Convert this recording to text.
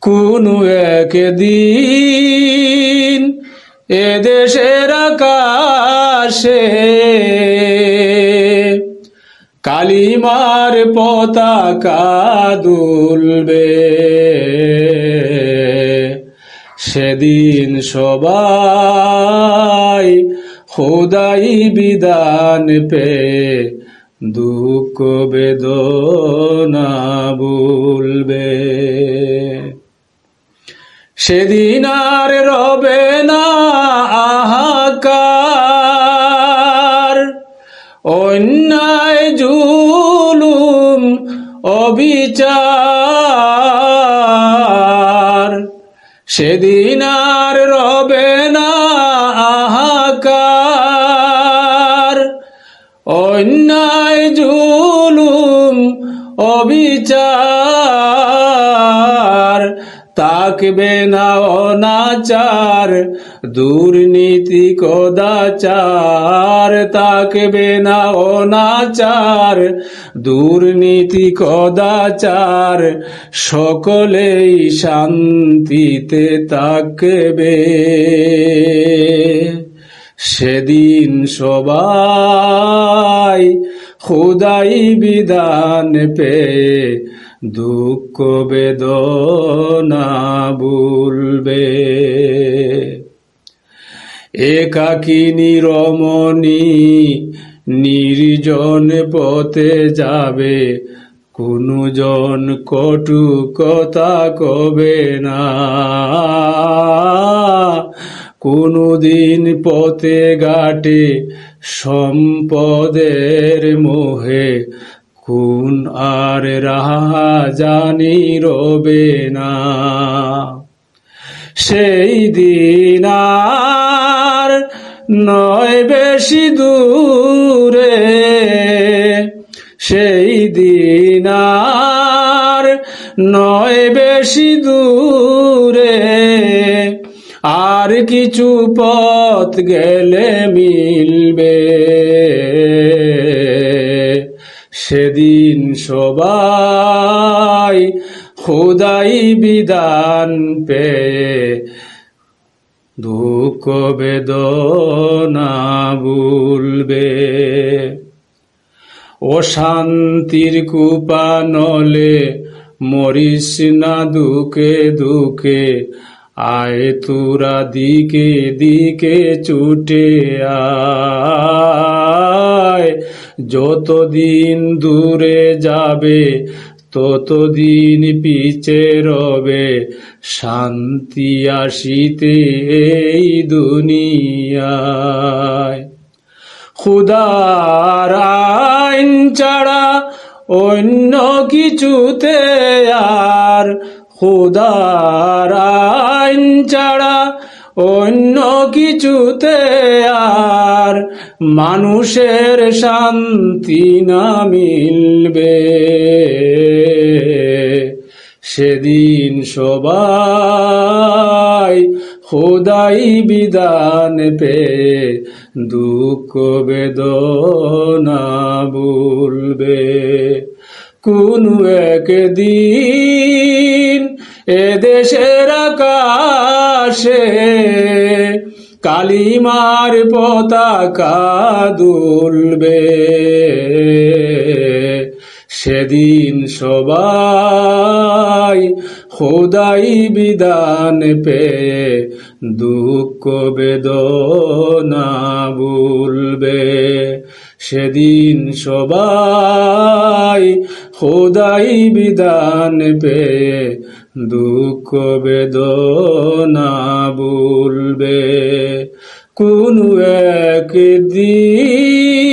কোনো একদিন এদেশের আকাশে কালিমার পতাকা দুলবে, সেদিন সবাই খোদাই বিধান পেয়ে দুঃখ বেদনা ভুলবে। সেদিন আর রবে না হাহাকার, অন্যায় জুলুম অবিচার। সেদিন আর রবে না হাহাকার, অন্যায় জুলুম অবিচার। থাকবে না অনাচার, দুর্নীতি কদাচার। থাকবে না অনাচার, দুর্নীতি কদাচার। সকলেই শান্তিতে থাকবে, সেদিন সবাই খোদাই বিধান পেয়ে দুঃখ বেদনা ভুলবে। একাকিনী রমণী নির্জন পথে যাবে, কোনো জন কটু কথা কবে না। কোনদিন পথে ঘাটে সম্পদের মোহে, কোন আর রাহাজানি রবে না। সেই দিন আর নয় বেশি দূরে, সেই দিন আর নয় বেশি দূরে। আর কিছু পথ গেলে মিলবে, সেদিন সবাই খোদাই বিধান পেয়ে দুঃখ বেদনা ভুলবে। অশান্তির কুপা নলে মরিস না দুঃখে দুঃখে, আয় তোরা দিকে দিকে ছুটে আয়। যতদিন দূরে যাবে ততদিন পিছে রবে, শান্তি আসিতে এই দুনিয়ায়। খোদার আইন ছাড়া অন্য কিছুতে আর, খোদার আইন ছাড়া অন্য কিছুতে আর মানুষের শান্তি না মিলবে। সেদিন সবাই খোদাই বিধান পেয়ে দুঃখ বেদনা ভুলবে। কোনো একদিন এদেশের আকাশে কালিমার পতাকা দুলবে, সেদিন সবাই খোদাই বিধান পেয়ে দুঃখ বেদনা ভুলবে। সেদিন সবাই খোদাই বিধান পেয়ে দুঃখ বেদনা ভুলবে। কোনো একদিন